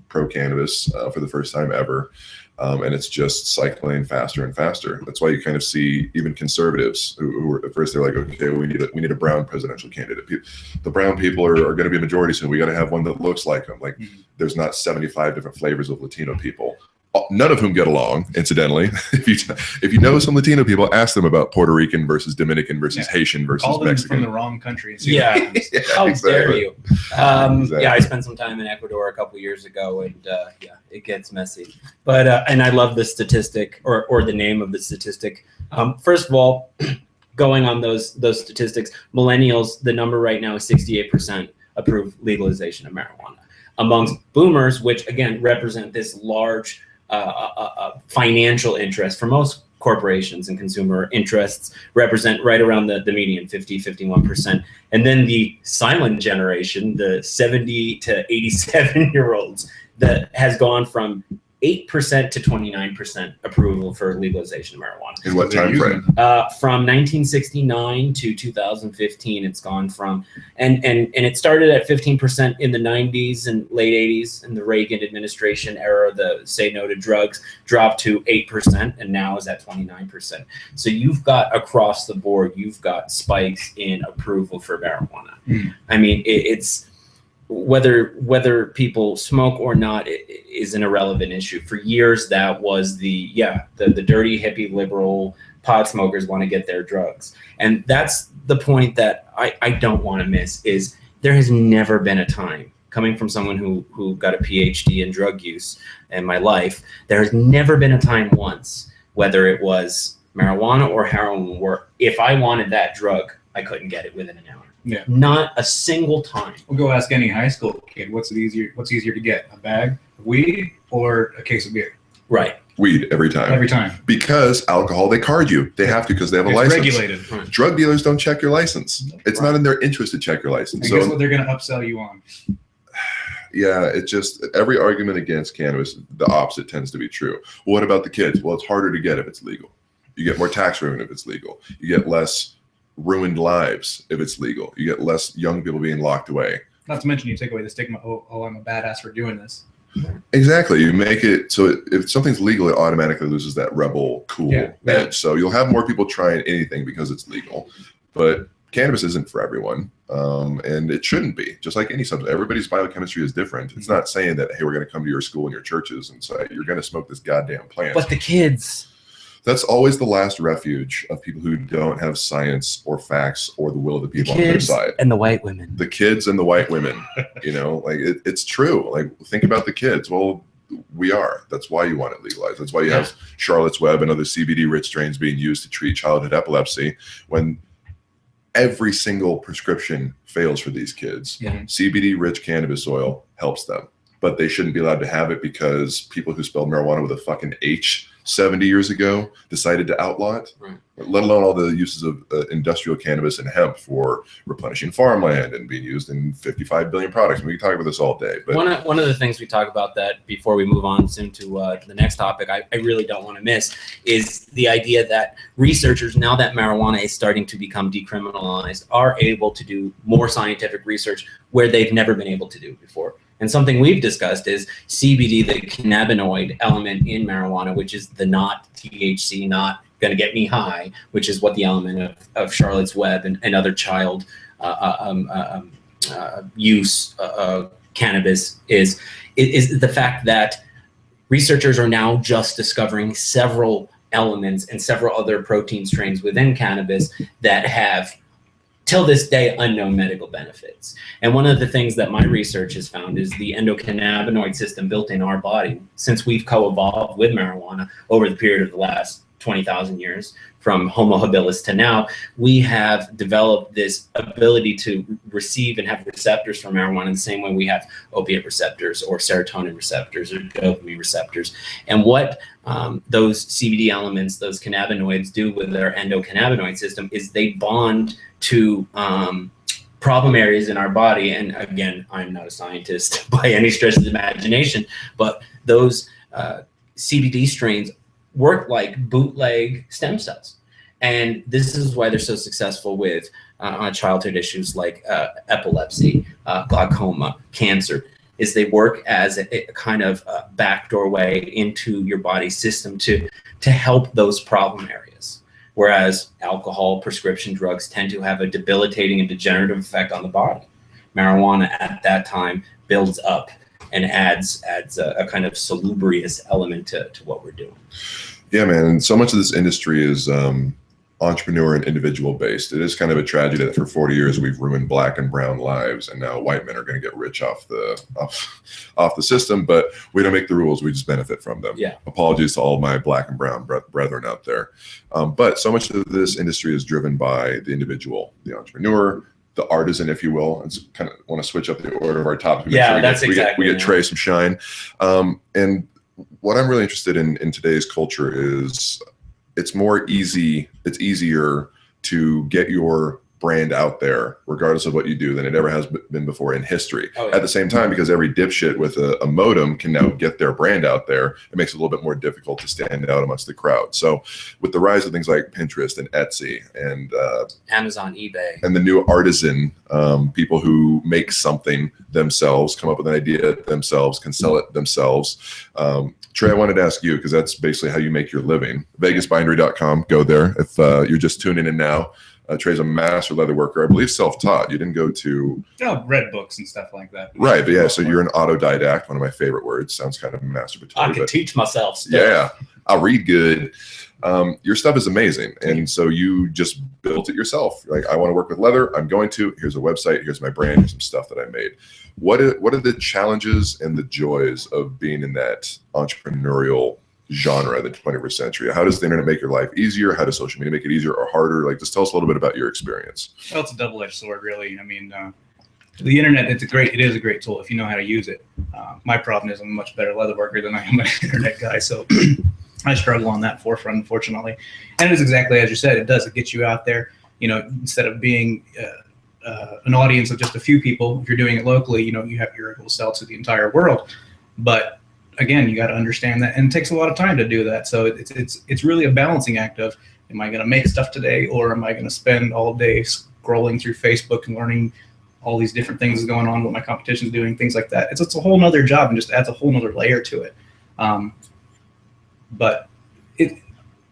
pro-cannabis for the first time ever, and it's just cycling faster and faster. That's why you kind of see even conservatives who were, at first they're like, okay, we need a brown presidential candidate. The brown people are going to be a majority soon. We got to have one that looks like them. Like there's not 75 different flavors of Latino people, none of whom get along, incidentally. If you know some Latino people, ask them about Puerto Rican versus Dominican versus Haitian versus Call them Mexican. From the wrong country. Yeah. How exactly. dare you? Exactly. Yeah, I spent some time in Ecuador a couple years ago, and it gets messy. But and I love the statistic or the name of the statistic. First of all, going on those statistics, millennials, the number right now is 68% approve legalization of marijuana. Amongst boomers, which again represent this large financial interest for most corporations and consumer interests, represent right around the median, 51%. And then the silent generation, the 70 to 87-year-olds, that has gone from 8% to 29% approval for legalization of marijuana. In what time frame? From 1969 to 2015, it's gone from, and it started at 15% in the 90s and late 80s in the Reagan administration era. The say no to drugs dropped to 8%, and now is at 29%. So you've got across the board, you've got spikes in approval for marijuana. I mean, it's whether people smoke or not is an irrelevant issue. For years, that was the dirty hippie liberal pot smokers want to get their drugs. And that's the point that I don't want to miss, is there has never been a time, coming from someone who got a PhD in drug use in my life, there has never been a time once whether it was marijuana or heroin, where if I wanted that drug, I couldn't get it within an hour. Yeah. Not a single time. We'll go ask any high school kid what's easier to get, a bag of weed or a case of beer? Right. Weed every time. Every time. Because alcohol, they card you. They have to because they have a It's license. regulated. Right. Drug dealers don't check your license. It's Right. not in their interest to check your license. And guess what they're going to upsell you on? Yeah, it just, every argument against cannabis, the opposite tends to be true. Well, what about the kids? Well, it's harder to get if it's legal. You get more tax revenue if it's legal. You get less ruined lives if it's legal. You get less young people being locked away. Not to mention you take away the stigma, oh, I'm a badass for doing this. Exactly. You make it so if something's legal, it automatically loses that rebel cool edge. So you'll have more people trying anything because it's legal. But cannabis isn't for everyone, and it shouldn't be. Just like any substance, everybody's biochemistry is different. It's not saying that, hey, we're going to come to your school and your churches and say you're going to smoke this goddamn plant. But the kids. That's always the last refuge of people who don't have science or facts or the will of the people on their Kids side. and the white women. The kids and the white women, you know, like it's true. Like think about the kids. Well, we are. That's why you want it legalized. That's why you have Charlotte's Web and other CBD-rich strains being used to treat childhood epilepsy when every single prescription fails for these kids. Yeah. CBD-rich cannabis oil helps them, but they shouldn't be allowed to have it because people who spelled marijuana with a fucking H 70 years ago decided to outlaw it, right. Let alone all the uses of industrial cannabis and hemp for replenishing farmland and being used in 55 billion products. We can talk about this all day. But one of the things we talk about that before we move on soon to the next topic, I really don't want to miss, is the idea that researchers, now that marijuana is starting to become decriminalized, are able to do more scientific research where they've never been able to do before. And something we've discussed is CBD, the cannabinoid element in marijuana, which is the not THC, not going to get me high, which is what the element of Charlotte's Web and other child use cannabis is the fact that researchers are now just discovering several elements and several other protein strains within cannabis that have, till this day, unknown medical benefits. And one of the things that my research has found is the endocannabinoid system built in our body, since we've co-evolved with marijuana over the period of the last 20,000 years, from Homo habilis to now, we have developed this ability to receive and have receptors for marijuana in the same way we have opiate receptors or serotonin receptors or dopamine receptors. And what those CBD elements, those cannabinoids do with their endocannabinoid system is they bond to problem areas in our body. And again, I'm not a scientist by any stretch of the imagination, but those CBD strains work like bootleg stem cells. And this is why they're so successful with childhood issues like epilepsy, glaucoma, cancer, is they work as a kind of backdoor way into your body's system to help those problem areas. Whereas alcohol, prescription drugs tend to have a debilitating and degenerative effect on the body. Marijuana at that time builds up and adds a kind of salubrious element to what we're doing. Yeah, man. And so much of this industry is entrepreneur and individual based. It is kind of a tragedy that for 40 years we've ruined black and brown lives, and now white men are going to get rich off the system. But we don't make the rules; we just benefit from them. Yeah. Apologies to all my black and brown brethren out there. But so much of this industry is driven by the individual, the entrepreneur, the artisan, if you will. And kind of want to switch up the order of our topics. Yeah, we get Trey some shine. And what I'm really interested in today's culture is it's easier to get your brand out there regardless of what you do than it ever has been before in history. Oh, yeah. At the same time, because every dipshit with a modem can now get their brand out there, it makes it a little bit more difficult to stand out amongst the crowd. So with the rise of things like Pinterest and Etsy and Amazon, eBay, and the new artisan, people who make something themselves, come up with an idea themselves, can sell it themselves. Trey, I wanted to ask you, because that's basically how you make your living. VegasBindery.com, go there. If you're just tuning in now, Trey's a master leather worker, I believe self-taught. You didn't go to... Oh, read books and stuff like that. Right, but yeah, so you're an autodidact, one of my favorite words. Sounds kind of masturbatory. I can teach myself stuff. Yeah, I read good. Your stuff is amazing, and so you just built it yourself. Like, I want to work with leather, I'm going to. Here's a website, here's my brand, here's some stuff that I made. What are the challenges and the joys of being in that entrepreneurial genre in the 21st century? How does the internet make your life easier? How does social media make it easier or harder? Like, just tell us a little bit about your experience. Well, it's a double-edged sword, really. I mean, the internet, it is a great tool if you know how to use it. My problem is I'm a much better leather worker than I am an internet guy, so I struggle on that forefront, unfortunately. And it is exactly as you said, it get you out there. You know, instead of being an audience of just a few people, if you're doing it locally, you know, you're able to sell to the entire world. But again, you got to understand that, and it takes a lot of time to do that. So it's really a balancing act of, am I going to make stuff today, or am I going to spend all day scrolling through Facebook and learning all these different things going on, what my competition's doing, things like that. It's a whole nother job and just adds a whole nother layer to it. But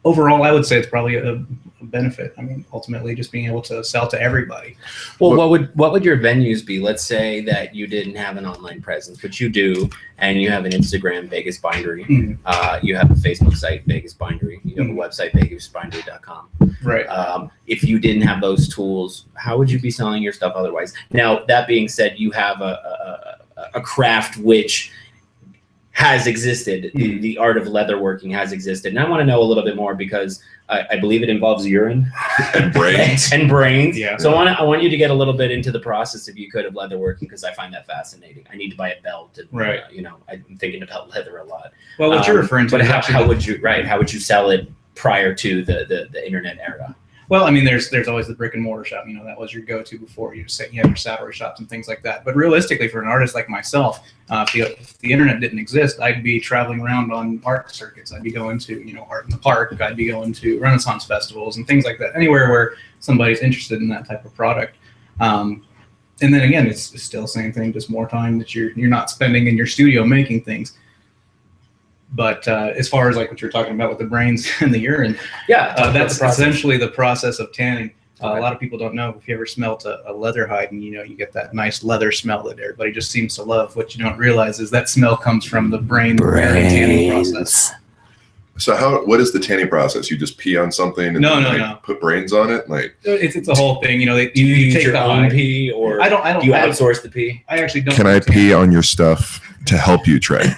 overall, I would say it's probably a benefit. I mean, ultimately, just being able to sell to everybody. Well, what would your venues be? Let's say that you didn't have an online presence, but you do, and you have an Instagram, Vegas Bindery. Mm-hmm. You have a Facebook site, Vegas Bindery. You have a website, vegasbindery.com. Right. If you didn't have those tools, how would you be selling your stuff otherwise? Now, that being said, you have a craft which has existed. The art of leatherworking has existed. And I want to know a little bit more because I believe it involves urine and brains. and brains. Yeah. So I want you to get a little bit into the process, if you could, of leatherworking, because I find that fascinating. I need to buy a belt. And, right. You know, I'm thinking about leather a lot. Well, what you're referring to. But how would you sell it prior to the internet era? Well, I mean, there's always the brick and mortar shop. You know, that was your go-to before you have your saddlery shops and things like that. But realistically, for an artist like myself, if the internet didn't exist, I'd be traveling around on art circuits. I'd be going to, you know, Art in the Park. I'd be going to Renaissance festivals and things like that. Anywhere where somebody's interested in that type of product. And then again, it's still the same thing, just more time that you're not spending in your studio making things. But as far as like what you're talking about with the brains and the urine, that's essentially the process of tanning. Okay. A lot of people don't know, if you ever smelt a leather hide, and you know, you get that nice leather smell that everybody just seems to love. What you don't realize is that smell comes from the brain tanning process. So what is the tanning process? You just pee on something and no. Put brains on it? Like it's a whole thing. You know, do you take your own pee, or I don't. Do you outsource the pee? I actually don't. Can I pee on your stuff to help you, Trey?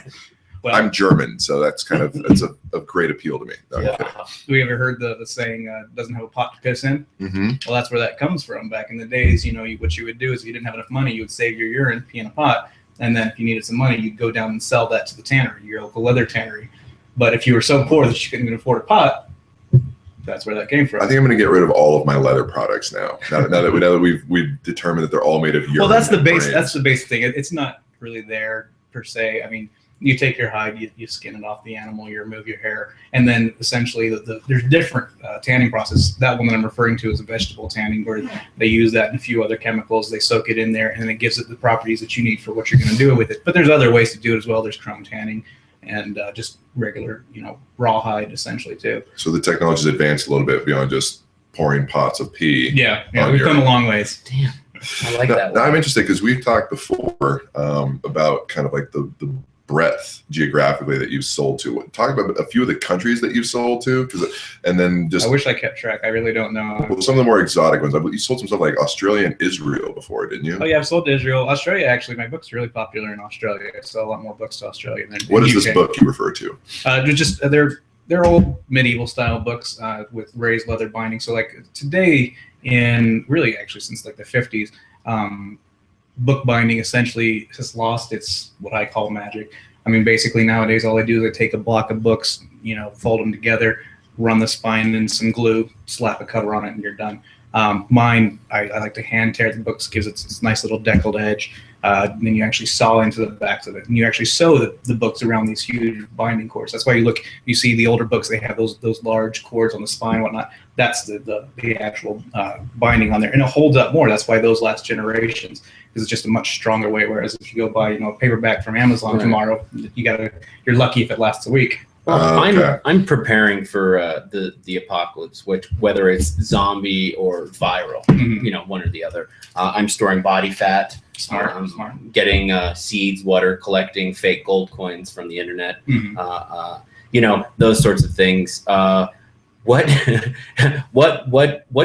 Well, I'm German, so that's a great appeal to me. Yeah. Have you ever heard the saying, doesn't have a pot to piss in? Mm-hmm. Well, that's where that comes from. Back in the days, you know, what you would do is, if you didn't have enough money, you would save your urine, pee in a pot, and then if you needed some money, you'd go down and sell that to the tannery, your local leather tannery. But if you were so poor that you couldn't even afford a pot, that's where that came from. I think I'm going to get rid of all of my leather products now. Now that we've determined that they're all made of urine. Well, that's the base. That's the basic thing. It's not really there per se. I mean, you take your hide, you skin it off the animal, you remove your hair, and then essentially there's different tanning process. That one that I'm referring to is a vegetable tanning, where they use that and a few other chemicals. They soak it in there, and then it gives it the properties that you need for what you're going to do with it. But there's other ways to do it as well. There's chrome tanning and just regular, you know, raw hide essentially too. So the technology's advanced a little bit beyond just pouring pots of pee. Yeah, we've come a long ways. Damn. I like that. Now I'm interested because we've talked before about kind of like the breadth geographically that you've sold to. Talk about a few of the countries that you've sold to, and then just. I wish I kept track. I really don't know. Well, some of the more exotic ones. You sold some stuff like Australia and Israel before, didn't you? Oh yeah, I've sold to Israel, Australia. Actually, my book's really popular in Australia. I sell a lot more books to Australia than. What is this book you refer to? They're old medieval style books with raised leather binding. So like today, in really actually since like the 50s. Book binding essentially has lost its what I call magic. I mean, basically nowadays all I do is I take a block of books, you know, fold them together, run the spine in some glue, slap a cover on it, and you're done. Mine, I like to hand tear the books, gives it this nice little deckled edge. Then you actually saw into the backs of it, and you actually sew the books around these huge binding cords. That's why you see the older books, they have those large cords on the spine and whatnot. That's the actual binding on there, and it holds up more. That's why those last generations, because it's just a much stronger way. Whereas if you go buy, you know, a paperback from Amazon tomorrow, you're lucky if it lasts a week. Well, okay. I'm preparing for the apocalypse, whether it's zombie or viral, you know, one or the other. I'm storing body fat. Smart. Getting seeds, water, collecting fake gold coins from the internet. You know, those sorts of things. What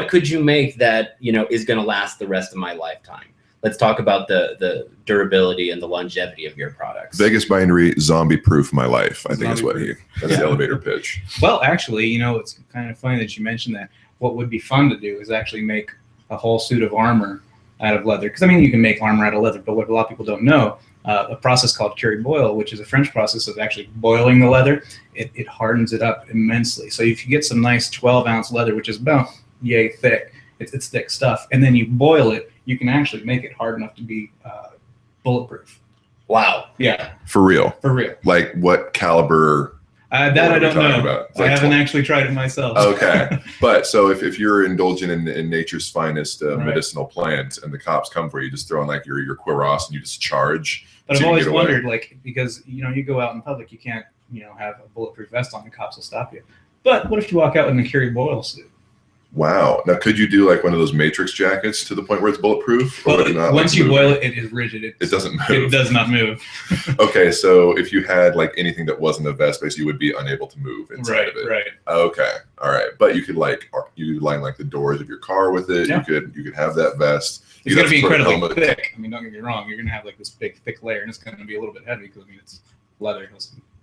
could you make that, you know, is going to last the rest of my lifetime? let's talk about the durability and the longevity of your products. Vegas Bindery, zombie-proof my life, I think is what that's the elevator pitch. Well, actually, you know, it's kind of funny that you mentioned that. What would be fun to do is actually make a whole suit of armor out of leather. Because, I mean, you can make armor out of leather, but what a lot of people don't know, a process called curie-boil, which is a French process of actually boiling the leather, it hardens it up immensely. So if you get some nice 12-ounce leather, which is about yay thick, it's thick stuff, and then you boil it, you can actually make it hard enough to be bulletproof. Wow. Yeah. For real? For real. Like what caliber? That I don't know. Like I haven't actually tried it myself. Okay. But so if you're indulging in nature's finest Right. medicinal plant and the cops come for you, just throw in like your cuirass and you just charge. But so I've you always can get away. wondered, like, because, you know, you go out in public, you can't, you know, have a bulletproof vest on, the cops will stop you. But what if you walk out in a curie-boil suit? Wow. Now, could you do like one of those Matrix jackets to the point where it's bulletproof? Or Well, would it not, once like, you move? boil it, it is rigid. It doesn't move. It does not move. Okay, so if you had like anything that wasn't a vest base, you would be unable to move inside Right, of it. right. Okay, all right. But you could you line like the doors of your car with it. Yeah. You could have that vest. It's You'd going have to be put a incredibly helmet. thick. I mean, don't get me wrong. You're going to have like this big, thick layer, and it's going to be a little bit heavy because, I mean, it's leather.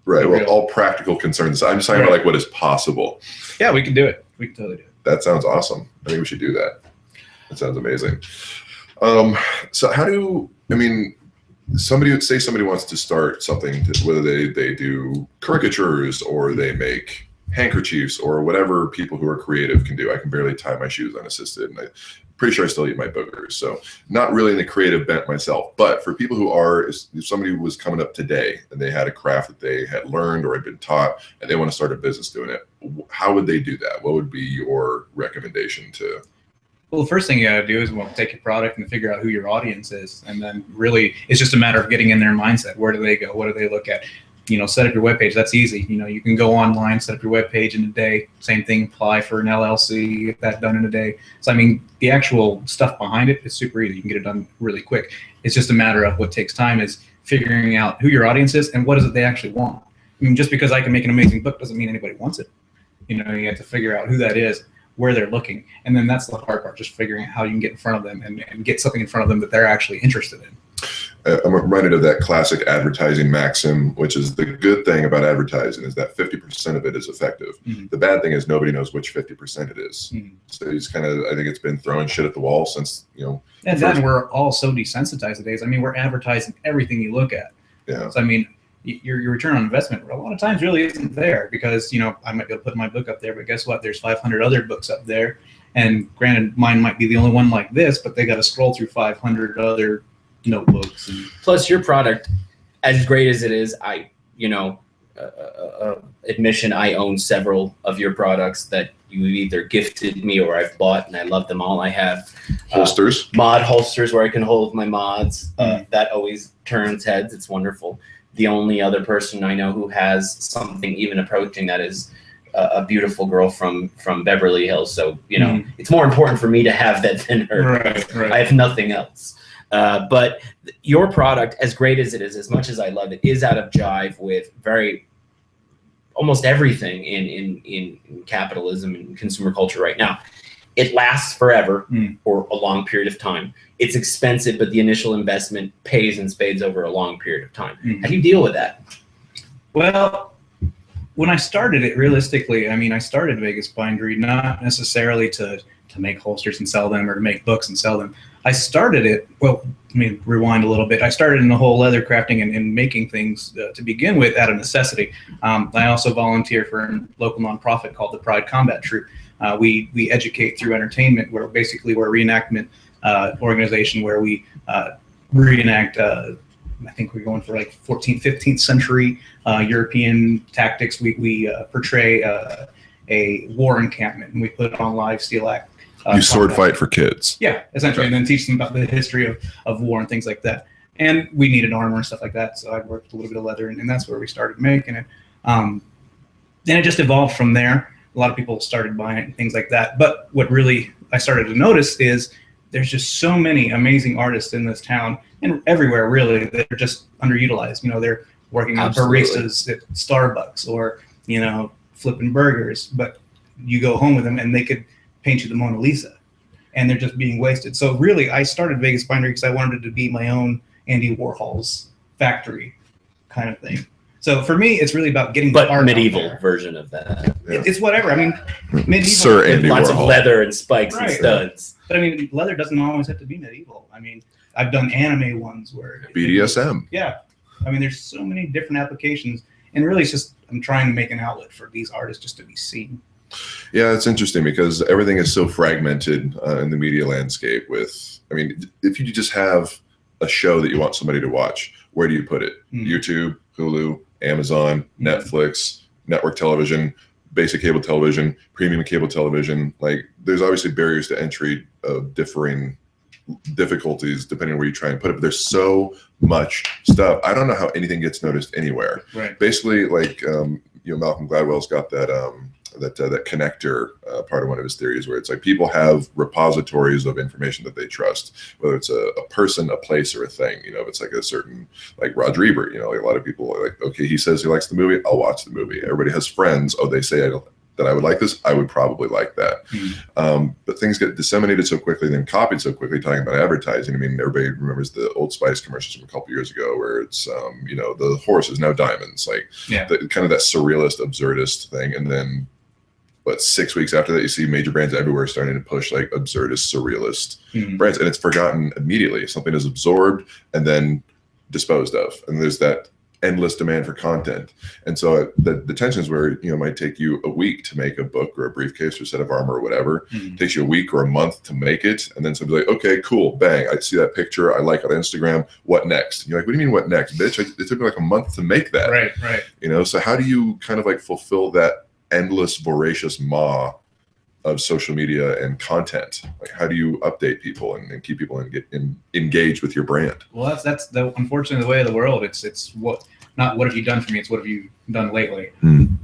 Right. Well, Real. all practical concerns. I'm just talking Right. about like what is possible. Yeah, we can do it. We can totally do it. That sounds awesome. I think we should do that. That sounds amazing. So how do, I mean, somebody wants to start something, whether they do caricatures or they make handkerchiefs or whatever people who are creative can do. I can barely tie my shoes unassisted, and I'm pretty sure I still eat my boogers. So not really in the creative bent myself, but for people who are, if somebody was coming up today and they had a craft that they had learned or had been taught and they want to start a business doing it, how would they do that? What would be your recommendation to? Well, the first thing you got to do is take your product and figure out who your audience is. And then really it's just a matter of getting in their mindset. Where do they go? What do they look at? You know, set up your webpage. That's easy. You know, you can go online, set up your webpage in a day. Same thing, apply for an LLC, get that done in a day. So, I mean, the actual stuff behind it is super easy. You can get it done really quick. It's just a matter of what takes time is figuring out who your audience is and what is it they actually want. I mean, just because I can make an amazing book doesn't mean anybody wants it. You know, you have to figure out who that is, where they're looking. And then that's the hard part, just figuring out how you can get in front of them and get something in front of them that they're actually interested in. I'm reminded of that classic advertising maxim, which is the good thing about advertising is that 50% of it is effective. Mm-hmm. The bad thing is nobody knows which 50% it is. Mm-hmm. So he's kind of, I think it's been throwing shit at the wall since, you know. And then we're all so desensitized nowadays. I mean, we're advertising everything you look at. Yeah. So, I mean, your return on investment a lot of times really isn't there because, you know, I might be able to put my book up there, but guess what? There's 500 other books up there. And granted, mine might be the only one like this, but they got to scroll through 500 other notebooks. And Plus, your product, as great as it is, admission, I own several of your products that you either gifted me or I've bought, and I love them all. I have Holsters. mod holsters where I can hold my mods. That always turns heads. It's wonderful. The only other person I know who has something even approaching that is a beautiful girl from Beverly Hills. So, you know, it's more important for me to have that than her. Right. I have nothing else. But your product, as great as it is, as much as I love it, is out of jive with almost everything in capitalism and consumer culture right now. It lasts forever or a long period of time. It's expensive, but the initial investment pays in spades over a long period of time. How do you deal with that? Well, when I started it, realistically, I mean, I started Vegas Bindery not necessarily to make holsters and sell them or to make books and sell them. I started it, well, let me rewind a little bit. I started in the whole leather crafting and making things to begin with out of necessity. I also volunteer for a local nonprofit called the Pride Combat Troop. We educate through entertainment, where basically we're a reenactment organization where we reenact, I think we're going for like 14th, 15th century European tactics. We portray a war encampment, and we put on live steel act. You sword fight for kids. Yeah, essentially, and then teach them about the history of war and things like that. And we needed armor and stuff like that, so I worked a little bit of leather, and that's where we started making it. Then it just evolved from there. A lot of people started buying it and things like that. But what really I started to notice is there's just so many amazing artists in this town and everywhere, really, that are just underutilized. You know, they're working on baristas at Starbucks or, you know, flipping burgers, but you go home with them and they could paint you the Mona Lisa. and they're just being wasted. So really, I started Vegas Bindery because I wanted it to be my own Andy Warhol's factory kind of thing. So for me, it's really about getting the art medieval out there. version of that. Yeah. It's whatever. I mean, medieval. Sir With Andy lots Warhol. of leather and spikes and Right. studs. But I mean, leather doesn't always have to be medieval. I mean, I've done anime ones where BDSM. Yeah, I mean, there's so many different applications, and really, it's just I'm trying to make an outlet for these artists just to be seen. Yeah, it's interesting because everything is so fragmented in the media landscape. I mean, if you just have a show that you want somebody to watch, where do you put it? YouTube, Hulu, Amazon, Netflix, network television, basic cable television, premium cable television. Like, there's obviously barriers to entry of differing difficulties depending on where you try and put it. But there's so much stuff. I don't know how anything gets noticed anywhere. Right. Basically, like Malcolm Gladwell's got that that connector part of one of his theories, where it's like people have repositories of information that they trust, whether it's a person, a place, or a thing. If it's like a certain, like Roger Ebert, like a lot of people are like, okay, he says he likes the movie, I'll watch the movie. Everybody has friends. Oh, they say that I would like this, I would probably like that. But things get disseminated so quickly and then copied so quickly, talking about advertising. I mean, everybody remembers the Old Spice commercials from a couple years ago where it's, the horse is now diamonds, like kind of that surrealist, absurdist thing. And then, 6 weeks after that, you see major brands everywhere starting to push like absurdist, surrealist brands, and it's forgotten immediately. Something is absorbed and then disposed of, and there's that endless demand for content. And so the tensions where it might take you a week to make a book or a briefcase or a set of armor or whatever. It takes you a week or a month to make it, and then somebody's like, okay, cool, bang, I see that picture, I like it on Instagram, what next? And you're like, what do you mean what next, bitch? It took me like a month to make that. Right. So how do you kind of like fulfill that endless voracious maw of social media and content? Like, how do you update people and keep people engaged with your brand? Well, that's the unfortunately the way of the world. It's not what have you done for me, it's what have you done lately.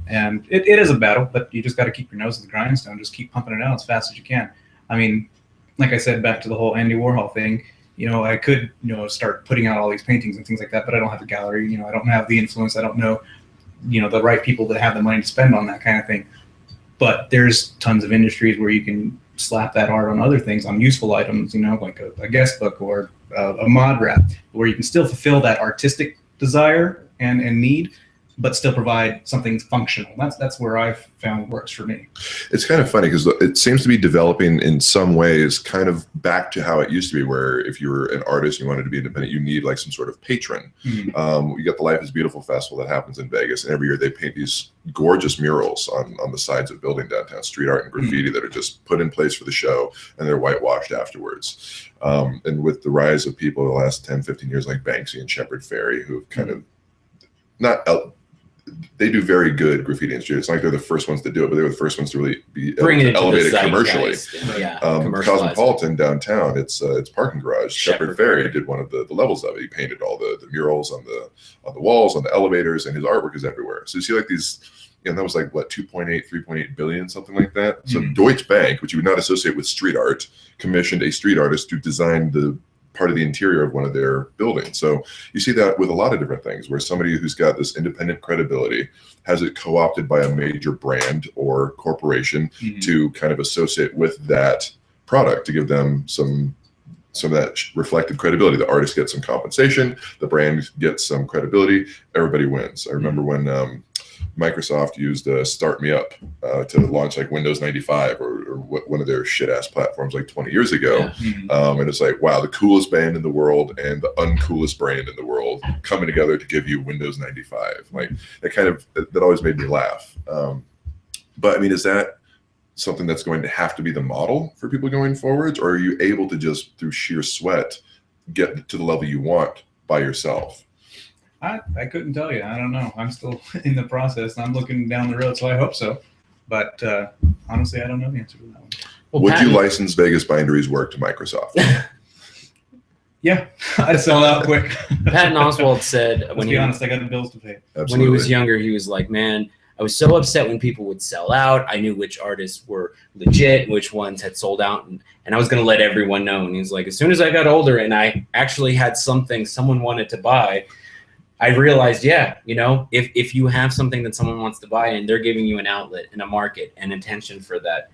And it is a battle, but you just got to keep your nose to the grindstone, just keep pumping it out as fast as you can. I mean, like I said, back to the whole Andy Warhol thing, I could start putting out all these paintings and things like that, but I don't have a gallery. I don't have the influence, I don't know the right people that have the money to spend on that kind of thing. But there's tons of industries where you can slap that art on other things, on useful items, like a guest book or a mod wrap, where you can still fulfill that artistic desire and need, but still provide something functional. That's where I've found works for me. It's kind of funny because it seems to be developing in some ways kind of back to how it used to be, where if you were an artist and you wanted to be independent, you need like some sort of patron. You got the Life is Beautiful festival that happens in Vegas, and every year they paint these gorgeous murals on the sides of building downtown, street art and graffiti that are just put in place for the show, and they're whitewashed afterwards. And with the rise of people in the last 10, 15 years, like Banksy and Shepard Fairey, who have kind of they do very good graffiti industry. It's not like they're the first ones to do it, but they were the first ones to really be elevated commercially. Cosmopolitan downtown, it's parking garage. Shepard Fairey did one of the levels of it. He painted all the murals on the walls, on the elevators, and his artwork is everywhere. So you see like these, that was like what, 3.8 billion, something like that. So Deutsche Bank, which you would not associate with street art, commissioned a street artist to design the part of the interior of one of their buildings. So you see that with a lot of different things, where somebody who's got this independent credibility has it co-opted by a major brand or corporation to kind of associate with that product, to give them some of that reflected credibility. The artist gets some compensation, the brand gets some credibility, everybody wins. I remember when Microsoft used Start Me Up to launch like Windows 95 or one of their shit ass platforms like 20 years ago. And it's like, wow, the coolest band in the world and the uncoolest brand in the world coming together to give you Windows 95. Like that always made me laugh. But I mean, is that something that's going to have to be the model for people going forwards, or are you able to just through sheer sweat get to the level you want by yourself? I couldn't tell you. I don't know. I'm still in the process, and I'm looking down the road, so I hope so. But honestly, I don't know the answer to that one. Well, would you license Vegas Bindery's work to Microsoft? Yeah, I'd sell out quick. Patton Oswalt said, Let's be honest, I got the bills to pay. Absolutely. When he was younger, he was like, man, I was so upset when people would sell out. I knew which artists were legit, which ones had sold out, and I was going to let everyone know. And he was like, as soon as I got older and I actually had something someone wanted to buy, I realized, if you have something that someone wants to buy and they're giving you an outlet and a market and attention for that,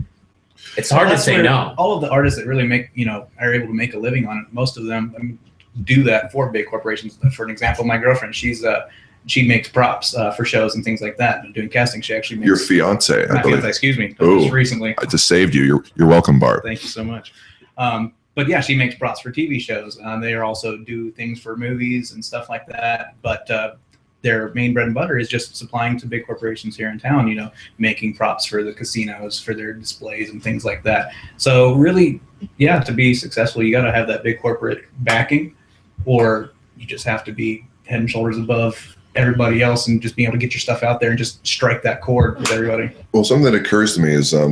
It's hard to say no. All of the artists that really make, are able to make a living on it, most of them do that for big corporations. For an example, my girlfriend, she makes props for shows and things like that. And doing casting, she actually makes Your fiance, I believe. Excuse me. Oh, just recently. I just saved you. You're welcome, Barb. Thank you so much. But yeah, she makes props for TV shows. They also do things for movies and stuff like that. But their main bread and butter is just supplying to big corporations here in town, making props for the casinos, for their displays and things like that. So really, yeah, to be successful, you got to have that big corporate backing, or you just have to be head and shoulders above everybody else and just being able to get your stuff out there and just strike that chord with everybody. Well, something that occurs to me is I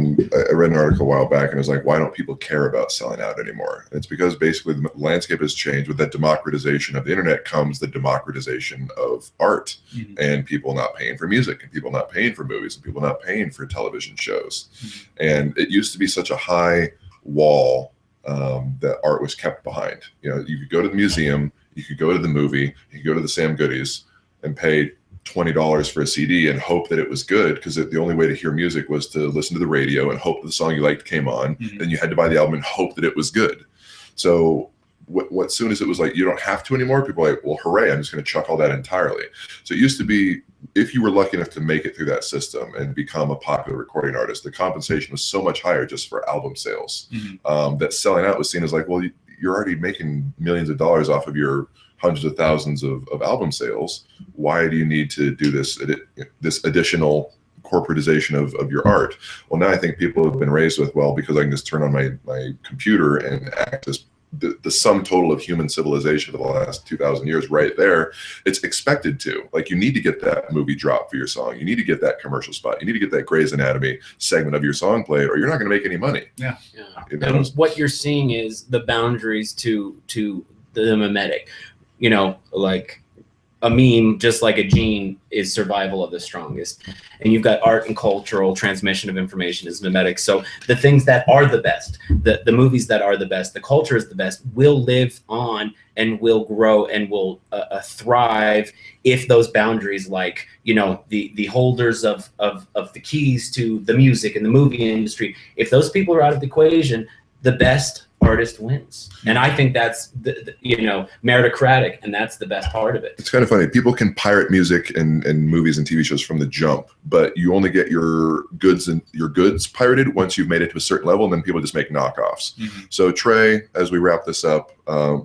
read an article a while back and it was like, why don't people care about selling out anymore? And it's because basically the landscape has changed. With that democratization of the internet comes the democratization of art, and people not paying for music, and people not paying for movies, and people not paying for television shows. And it used to be such a high wall that art was kept behind. You could go to the museum, you could go to the movie, you could go to the Sam Goodies and pay $20 for a CD and hope that it was good, because the only way to hear music was to listen to the radio and hope that the song you liked came on. Then you had to buy the album and hope that it was good. So what soon as it was like, you don't have to anymore, people were like, well, hooray, I'm just going to chuck all that entirely. So it used to be, if you were lucky enough to make it through that system and become a popular recording artist, the compensation was so much higher just for album sales, that selling out was seen as like, well, you're already making millions of dollars off of your hundreds of thousands of album sales. Why do you need to do this additional corporatization of your art? Well, now I think people have been raised with, well, because I can just turn on my computer and access the sum total of human civilization for the last 2,000 years right there. It's expected to. Like, you need to get that movie drop for your song. You need to get that commercial spot. You need to get that Grey's Anatomy segment of your song played, or you're not going to make any money. Yeah. And what you're seeing is the boundaries to the mimetic. Like a meme, just like a gene, is survival of the strongest. And you've got art and cultural transmission of information is mimetic. So the things that are the best, the movies that are the best, the culture is the best, will live on and will grow and will thrive if those boundaries, like, the holders of the keys to the music and the movie industry, if those people are out of the equation, the best artist wins. And I think that's meritocratic, and that's the best part of it. It's kind of funny. People can pirate music and movies and TV shows from the jump, but you only get your goods pirated once you've made it to a certain level, and then people just make knockoffs. So Tre, as we wrap this up,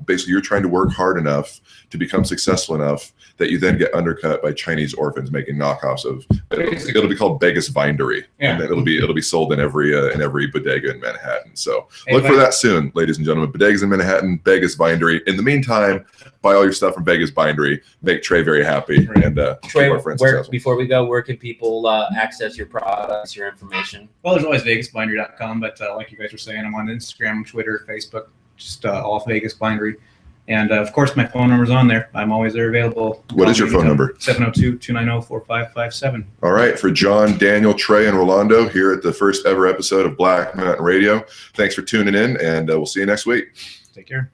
basically you're trying to work hard enough to become successful enough that you then get undercut by Chinese orphans making knockoffs of. It'll be called Vegas Bindery, and it'll be sold in every bodega in Manhattan. So look for that soon, ladies and gentlemen. Bodegas in Manhattan, Vegas Bindery. In the meantime, buy all your stuff from Vegas Bindery. Make Tre very happy, and Tre, before we go, where can people access your products, your information? Well, there's always VegasBindery.com, but like you guys were saying, I'm on Instagram, Twitter, Facebook, just all Vegas Bindery. And of course, my phone number's on there. I'm always there available. What is your phone number? 702-290-4557. All right. For John, Daniel, Tre, and Rolando here at the first ever episode of Black Mountain Radio, thanks for tuning in, and we'll see you next week. Take care.